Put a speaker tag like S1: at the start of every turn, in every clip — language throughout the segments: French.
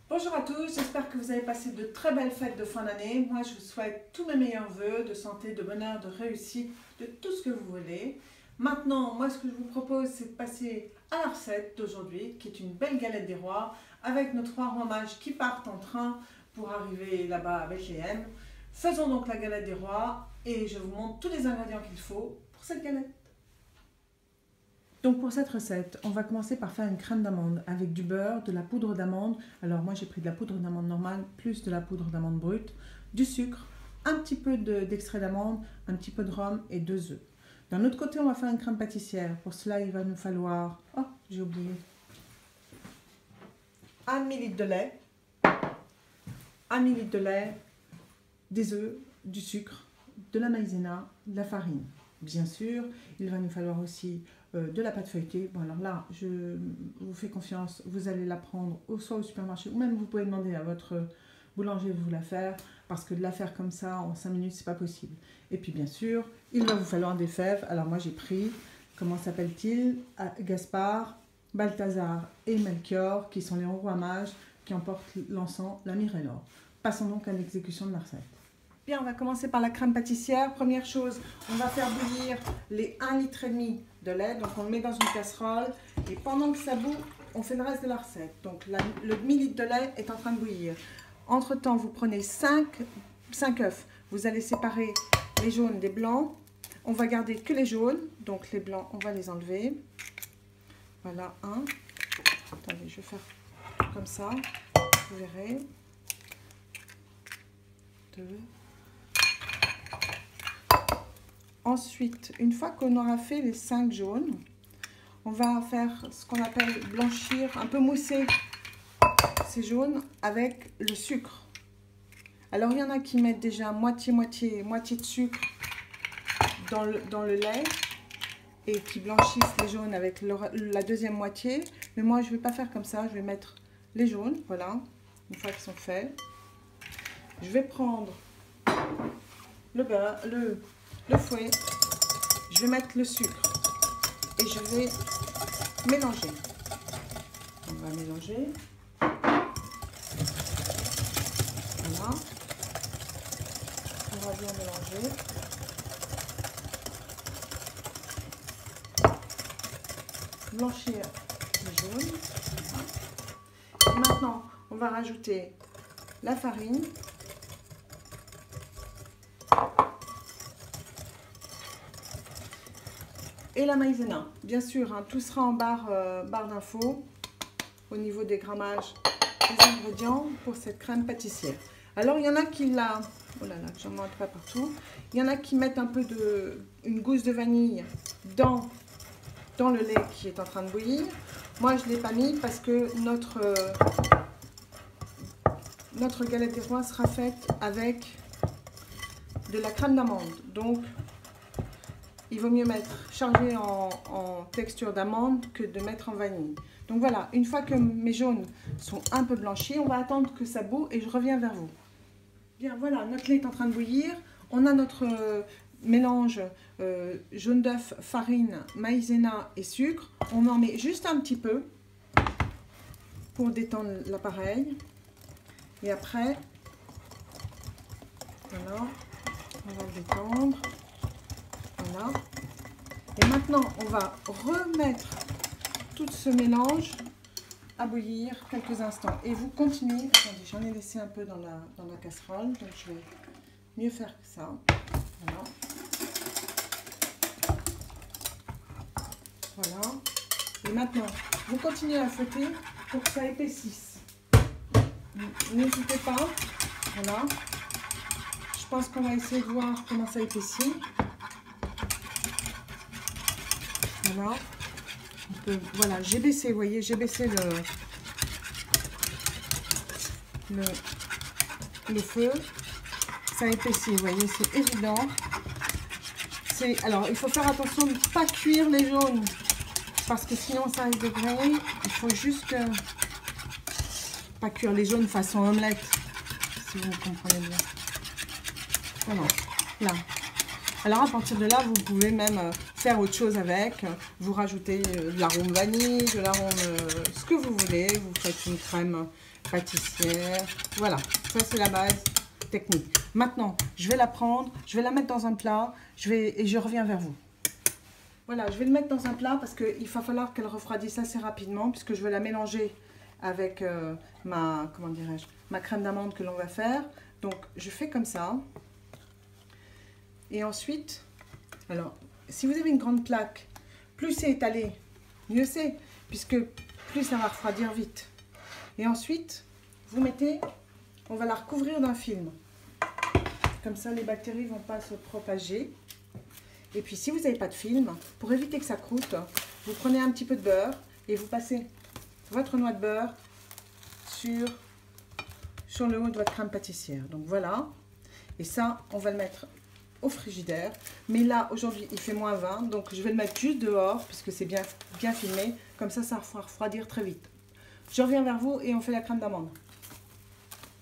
S1: Bonjour à tous, j'espère que vous avez passé de très belles fêtes de fin d'année. Moi, je vous souhaite tous mes meilleurs vœux de santé, de bonheur, de réussite, de tout ce que vous voulez. Maintenant, moi, ce que je vous propose, c'est de passer à la recette d'aujourd'hui, qui est une belle galette des rois, avec nos 3 rois mages qui partent en train pour arriver là-bas à Bethléem. Faisons donc la galette des rois et je vous montre tous les ingrédients qu'il faut pour cette galette. Donc pour cette recette, on va commencer par faire une crème d'amande avec du beurre, de la poudre d'amande. Alors moi j'ai pris de la poudre d'amande normale plus de la poudre d'amande brute, du sucre, un petit peu d'extrait d'amande, un petit peu de rhum et 2 œufs. D'un autre côté, on va faire une crème pâtissière. Pour cela, il va nous falloir, oh j'ai oublié, 1 ml de lait, 1 ml de lait, des œufs, du sucre, de la maïzena, de la farine. Bien sûr, il va nous falloir aussi de la pâte feuilletée. Bon alors là, je vous fais confiance, vous allez la prendre soit au supermarché ou même vous pouvez demander à votre boulanger de vous la faire parce que de la faire comme ça en 5 minutes, c'est pas possible. Et puis bien sûr, il va vous falloir des fèves. Alors moi j'ai pris, comment s'appelle-t-il, Gaspard, Balthazar et Melchior qui sont les rois mages qui emportent l'encens, la myrrhe et l'or. Passons donc à l'exécution de la recette. Bien, on va commencer par la crème pâtissière. Première chose, on va faire bouillir les 1,5 litre de lait. Donc on le met dans une casserole et pendant que ça bout, on fait le reste de la recette. Donc le demi-litre de lait est en train de bouillir. Entre temps, vous prenez 5 œufs. Vous allez séparer les jaunes des blancs. On va garder que les jaunes. Donc les blancs, on va les enlever. Voilà, un. Attendez, je vais faire comme ça. Vous verrez. 2. Ensuite, une fois qu'on aura fait les 5 jaunes, on va faire ce qu'on appelle blanchir, un peu mousser ces jaunes avec le sucre. Alors, il y en a qui mettent déjà moitié de sucre dans le lait et qui blanchissent les jaunes avec la deuxième moitié. Mais moi, je ne vais pas faire comme ça, je vais mettre les jaunes, voilà, une fois qu'ils sont faits. Je vais prendre le beurre, le fouet, je vais mettre le sucre et je vais mélanger. On va mélanger. Voilà. On va bien mélanger. Blanchir les jaunes. Et maintenant, on va rajouter la farine. Et la maïzena. Bien sûr, hein, tout sera en barre d'infos au niveau des grammages des ingrédients pour cette crème pâtissière. Alors, il y en a qui la... Oh là là, j'en mets pas partout. Il y en a qui mettent un peu une gousse de vanille dans le lait qui est en train de bouillir. Moi, je ne l'ai pas mis parce que notre galette des rois sera faite avec de la crème d'amande. Donc, il vaut mieux charger en texture d'amande que de mettre en vanille. Donc voilà, une fois que mes jaunes sont un peu blanchis, on va attendre que ça bout et je reviens vers vous. Bien voilà, notre lait est en train de bouillir. On a notre mélange jaune d'œuf, farine, maïzena et sucre. On en met juste un petit peu pour détendre l'appareil. Et après, voilà, on va le détendre. Voilà. Et maintenant, on va remettre tout ce mélange à bouillir quelques instants. Et vous continuez. Attendez, j'en ai laissé un peu dans la casserole, donc je vais mieux faire que ça. Voilà. Voilà. Et maintenant, vous continuez à fouetter pour que ça épaississe. N'hésitez pas. Voilà. Je pense qu'on va essayer de voir comment ça épaissit. Voilà, voilà, j'ai baissé, vous voyez, j'ai baissé le feu, ça épaissit, vous voyez, c'est évident. Alors, il faut faire attention de ne pas cuire les jaunes, parce que sinon ça risque de griller. Il faut juste pas cuire les jaunes façon omelette, si vous comprenez bien. Voilà, là. Alors à partir de là, vous pouvez même faire autre chose avec. Vous rajoutez de l'arôme vanille, de l'arôme ce que vous voulez. Vous faites une crème pâtissière. Voilà, ça c'est la base technique. Maintenant, je vais la prendre, je vais la mettre dans un plat et je reviens vers vous. Voilà, je vais le mettre dans un plat parce qu'il va falloir qu'elle refroidisse assez rapidement puisque je vais la mélanger avec comment dirais-je, ma crème d'amande que l'on va faire. Donc, je fais comme ça. Et ensuite, alors, si vous avez une grande plaque, plus c'est étalé, mieux c'est, puisque plus ça va refroidir vite. Et ensuite, vous mettez, on va la recouvrir d'un film. Comme ça, les bactéries ne vont pas se propager. Et puis, si vous n'avez pas de film, pour éviter que ça croûte, vous prenez un petit peu de beurre et vous passez votre noix de beurre sur le haut de votre crème pâtissière. Donc, voilà. Et ça, on va le mettre au frigidaire. Mais là, aujourd'hui, il fait moins 20. Donc, je vais le mettre juste dehors puisque c'est bien filmé. Comme ça, ça va refroidir très vite. Je reviens vers vous et on fait la crème d'amande.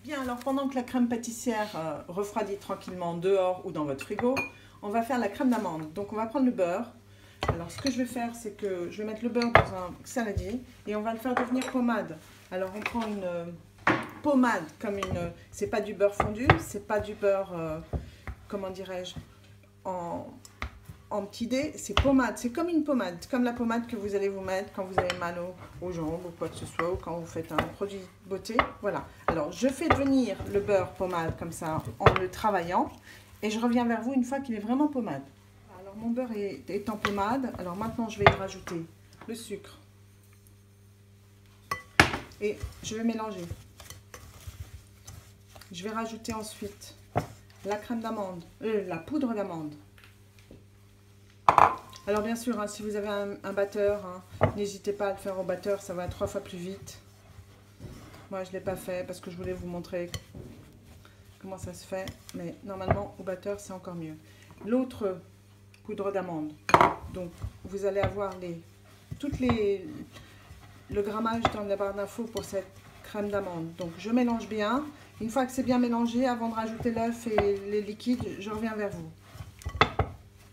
S1: Bien, alors pendant que la crème pâtissière refroidit tranquillement dehors ou dans votre frigo, on va faire la crème d'amande. Donc, on va prendre le beurre. Alors, ce que je vais faire, c'est que je vais mettre le beurre dans un saladier et on va le faire devenir pommade. Alors, on prend une pommade comme une... C'est pas du beurre fondu, c'est pas du beurre, comment dirais-je, en petit dé, c'est pommade. C'est comme une pommade, comme la pommade que vous allez vous mettre quand vous avez mal aux jambes ou quoi que ce soit, ou quand vous faites un produit de beauté. Voilà. Alors, je fais devenir le beurre pommade comme ça en le travaillant et je reviens vers vous une fois qu'il est vraiment pommade. Alors, mon beurre est en pommade. Alors, maintenant, je vais y rajouter le sucre et je vais mélanger. Je vais rajouter ensuite la crème d'amande, la poudre d'amande. Alors bien sûr, hein, si vous avez un batteur, hein, n'hésitez pas à le faire au batteur, ça va 3 fois plus vite. Moi, je ne l'ai pas fait parce que je voulais vous montrer comment ça se fait. Mais normalement, au batteur, c'est encore mieux. L'autre poudre d'amande. Donc, vous allez avoir le grammage dans la barre d'infos pour cette crème d'amande. Donc, je mélange bien. Une fois que c'est bien mélangé, avant de rajouter l'œuf et les liquides, je reviens vers vous.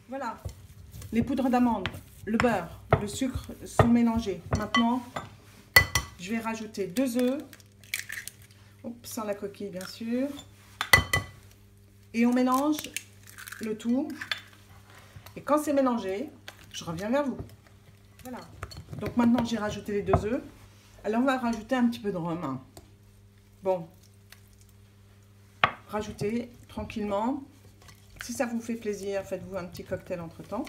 S1: Voilà. Les poudres d'amande, le beurre, le sucre sont mélangés. Maintenant, je vais rajouter 2 œufs, sans la coquille bien sûr. Et on mélange le tout. Et quand c'est mélangé, je reviens vers vous. Voilà. Donc maintenant, j'ai rajouté les 2 œufs. Alors, on va rajouter un petit peu de rhum. Hein. Bon. Rajoutez tranquillement. Si ça vous fait plaisir, faites-vous un petit cocktail entre-temps.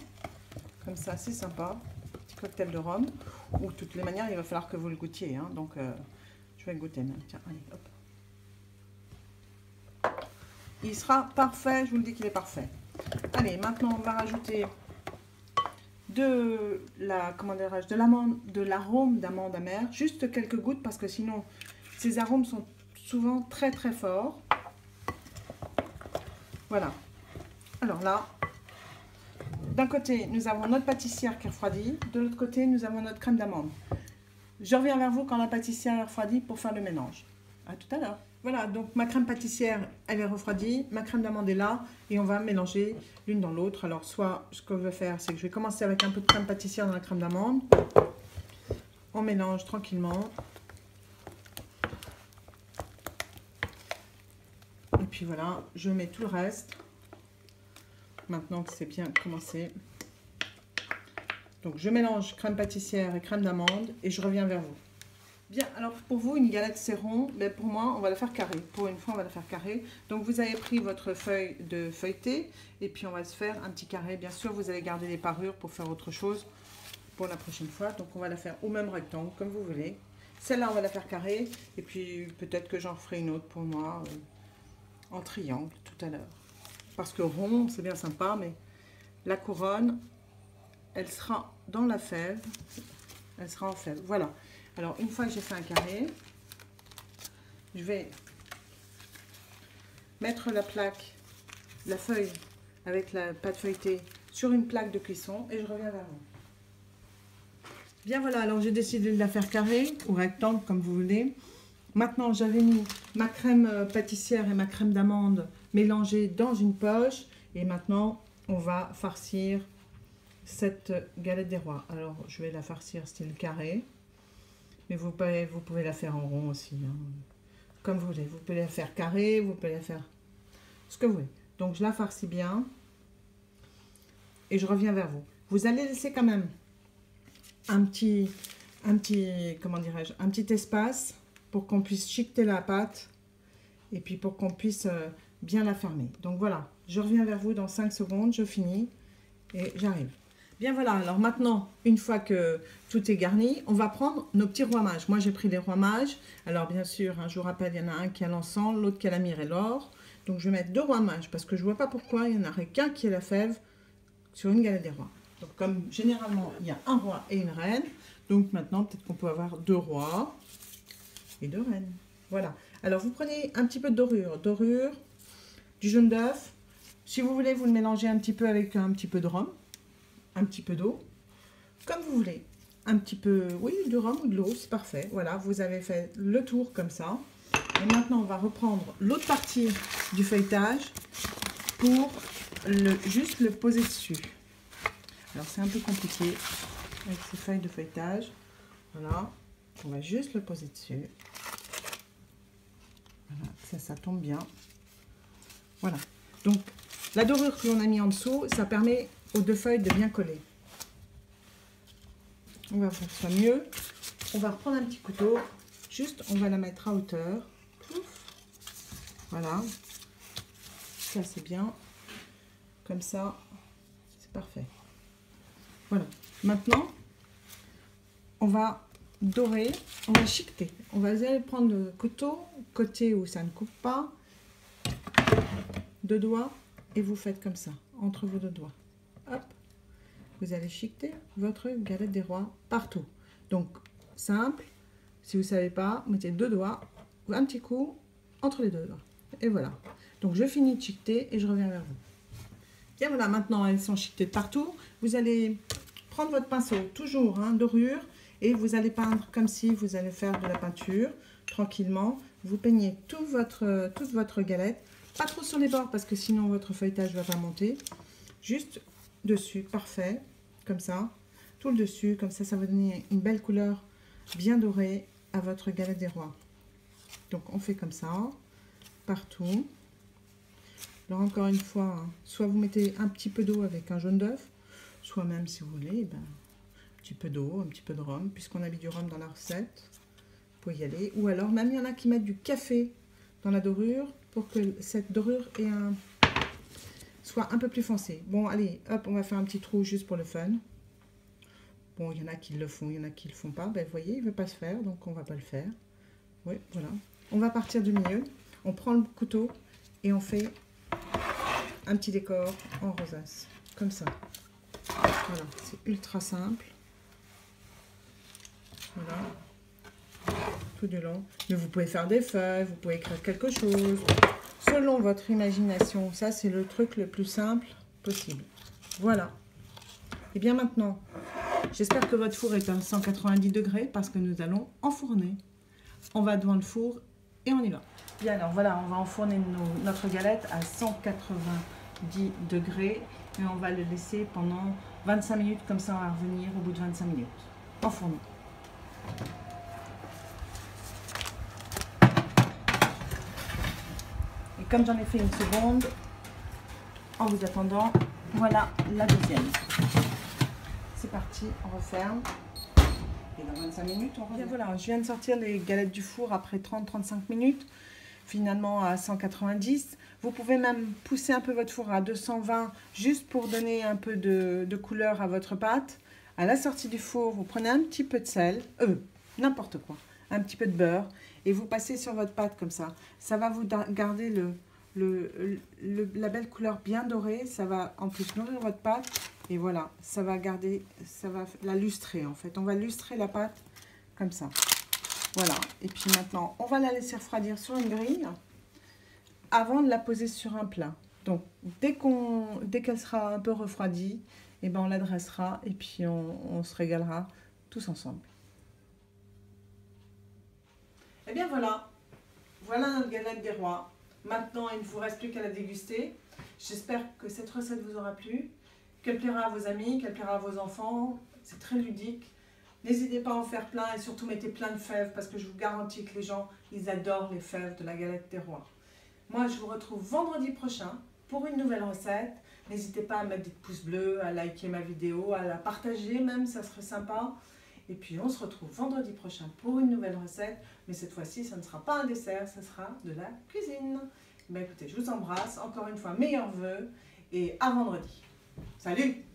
S1: Comme ça, c'est sympa. Petit cocktail de rhum. Ou de toutes les manières, il va falloir que vous le goûtiez. Hein. Donc, je vais le goûter même. Tiens, allez, hop. Il sera parfait. Je vous le dis qu'il est parfait. Allez, maintenant, on va rajouter de l'arôme d'amande amère. Juste quelques gouttes parce que sinon, ces arômes sont souvent très, très forts. Voilà. Alors là, d'un côté, nous avons notre pâtissière qui refroidit. De l'autre côté, nous avons notre crème d'amande. Je reviens vers vous quand la pâtissière est refroidie pour faire le mélange. À tout à l'heure. Voilà, donc ma crème pâtissière, elle est refroidie. Ma crème d'amande est là. Et on va mélanger l'une dans l'autre. Alors, soit, ce que je vais faire, c'est que je vais commencer avec un peu de crème pâtissière dans la crème d'amande. On mélange tranquillement. Et puis voilà, je mets tout le reste. Maintenant que c'est bien commencé. Donc je mélange crème pâtissière et crème d'amande et je reviens vers vous. Bien, alors pour vous, une galette c'est rond, mais pour moi, on va la faire carrée. Pour une fois, on va la faire carrée. Donc vous avez pris votre feuille de feuilleté et puis on va se faire un petit carré. Bien sûr, vous allez garder les parures pour faire autre chose pour la prochaine fois. Donc on va la faire au même rectangle, comme vous voulez. Celle-là, on va la faire carrée et puis peut-être que j'en ferai une autre pour moi en triangle tout à l'heure. Parce que rond, c'est bien sympa, mais la couronne, elle sera dans la fève. Elle sera en fève. Voilà. Alors, une fois que j'ai fait un carré, je vais mettre la feuille avec la pâte feuilletée sur une plaque de cuisson et je reviens vers vous. Bien voilà, alors j'ai décidé de la faire carrée ou rectangle comme vous voulez. Maintenant, j'avais mis ma crème pâtissière et ma crème d'amande mélangées dans une poche. Et maintenant, on va farcir cette galette des rois. Alors, je vais la farcir style carré. Mais vous pouvez la faire en rond aussi. Hein. comme vous voulez. Vous pouvez la faire carrée, vous pouvez la faire ce que vous voulez. Donc je la farcis bien et je reviens vers vous. Vous allez laisser quand même un petit comment dirais-je, un petit espace pour qu'on puisse chiqueter la pâte et puis pour qu'on puisse bien la fermer. Donc voilà, je reviens vers vous dans 5 secondes, je finis et j'arrive. Bien voilà, alors maintenant, une fois que tout est garni, on va prendre nos petits rois mages. Moi, j'ai pris les rois mages. Alors, bien sûr, je vous rappelle, il y en a un qui a l'encens, l'autre qui a la myrrhe et l'or. Donc, je vais mettre 2 rois mages parce que je ne vois pas pourquoi il n'y en aurait qu'un qui est la fève sur une galette des rois. Donc, comme généralement, il y a un roi et une reine. Donc, maintenant, peut-être qu'on peut avoir 2 rois et 2 reines. Voilà. Alors, vous prenez un petit peu de dorure. Dorure, du jaune d'œuf. Si vous voulez, vous le mélangez un petit peu avec un petit peu de rhum. Un petit peu d'eau, comme vous voulez, un petit peu, oui, de rhum ou de l'eau, c'est parfait. Voilà, vous avez fait le tour comme ça. Et maintenant, on va reprendre l'autre partie du feuilletage pour juste le poser dessus. Alors, c'est un peu compliqué avec ces feuilles de feuilletage. Voilà, on va juste le poser dessus. Voilà, ça tombe bien. Voilà, donc la dorure que l'on a mis en dessous, ça permet aux 2 feuilles de bien coller. On va faire ça mieux. On va reprendre un petit couteau. Juste, on va la mettre à hauteur. Plouf. Voilà. Ça, c'est bien. Comme ça, c'est parfait. Voilà. Maintenant, on va dorer. On va chiqueter. On va aller prendre le couteau, côté où ça ne coupe pas. 2 doigts. Et vous faites comme ça, entre vos 2 doigts. Hop, vous allez chiqueter votre galette des rois partout. Donc, simple, si vous ne savez pas, mettez 2 doigts, un petit coup entre les 2 doigts. Et voilà. Donc, je finis de chiqueter et je reviens vers vous. Bien voilà, maintenant, elles sont chiquetées de partout. Vous allez prendre votre pinceau, toujours dorure, et vous allez peindre comme si vous allez faire de la peinture, tranquillement. Vous peignez toute votre galette, pas trop sur les bords parce que sinon votre feuilletage ne va pas monter. Juste dessus, parfait, comme ça, tout le dessus, comme ça va donner une belle couleur bien dorée à votre galette des rois. Donc on fait comme ça, partout. Alors encore une fois, soit vous mettez un petit peu d'eau avec un jaune d'œuf, soit même si vous voulez, un petit peu d'eau, un petit peu de rhum, puisqu'on a mis du rhum dans la recette, vous pouvez y aller. Ou alors même il y en a qui mettent du café dans la dorure pour que cette dorure ait soit un peu plus foncé. Bon, allez, hop, on va faire un petit trou juste pour le fun. Bon, il y en a qui le font, il y en a qui le font pas. Ben, vous voyez, il ne veut pas se faire, donc on va pas le faire. Oui, voilà. On va partir du milieu. On prend le couteau et on fait un petit décor en rosace, comme ça. Voilà, c'est ultra simple. Voilà. Tout du long. Mais vous pouvez faire des feuilles, vous pouvez écrire quelque chose. Selon votre imagination, ça c'est le truc le plus simple possible. Voilà. Et bien maintenant, j'espère que votre four est à 190 degrés parce que nous allons enfourner. On va devant le four et on y va. Bien alors voilà, on va enfourner notre galette à 190 degrés et on va le laisser pendant 25 minutes, comme ça on va revenir au bout de 25 minutes. Enfourner. Comme j'en ai fait une seconde, en vous attendant, voilà la deuxième. C'est parti, on referme. Et dans 25 minutes, on revient. Voilà, je viens de sortir les galettes du four après 30-35 minutes, finalement à 190. Vous pouvez même pousser un peu votre four à 220, juste pour donner un peu de couleur à votre pâte. À la sortie du four, vous prenez un petit peu de sel, n'importe quoi, un petit peu de beurre, et vous passez sur votre pâte comme ça. Ça va vous garder la belle couleur bien dorée, ça va en plus nourrir votre pâte, et voilà, ça va la lustrer en fait. On va lustrer la pâte comme ça. Voilà, et puis maintenant, on va la laisser refroidir sur une grille avant de la poser sur un plat. Donc, dès qu'elle sera un peu refroidie, et ben on la dressera et puis on se régalera tous ensemble. Et bien voilà, voilà notre galette des rois. Maintenant, il ne vous reste plus qu'à la déguster. J'espère que cette recette vous aura plu, qu'elle plaira à vos amis, qu'elle plaira à vos enfants. C'est très ludique. N'hésitez pas à en faire plein et surtout mettez plein de fèves parce que je vous garantis que les gens, ils adorent les fèves de la galette des rois. Moi, je vous retrouve vendredi prochain pour une nouvelle recette. N'hésitez pas à mettre des pouces bleus, à liker ma vidéo, à la partager même, ça serait sympa. Et puis on se retrouve vendredi prochain pour une nouvelle recette. Mais cette fois-ci, ça ne sera pas un dessert, ça sera de la cuisine. Ben écoutez, je vous embrasse. Encore une fois, meilleurs vœux et à vendredi. Salut!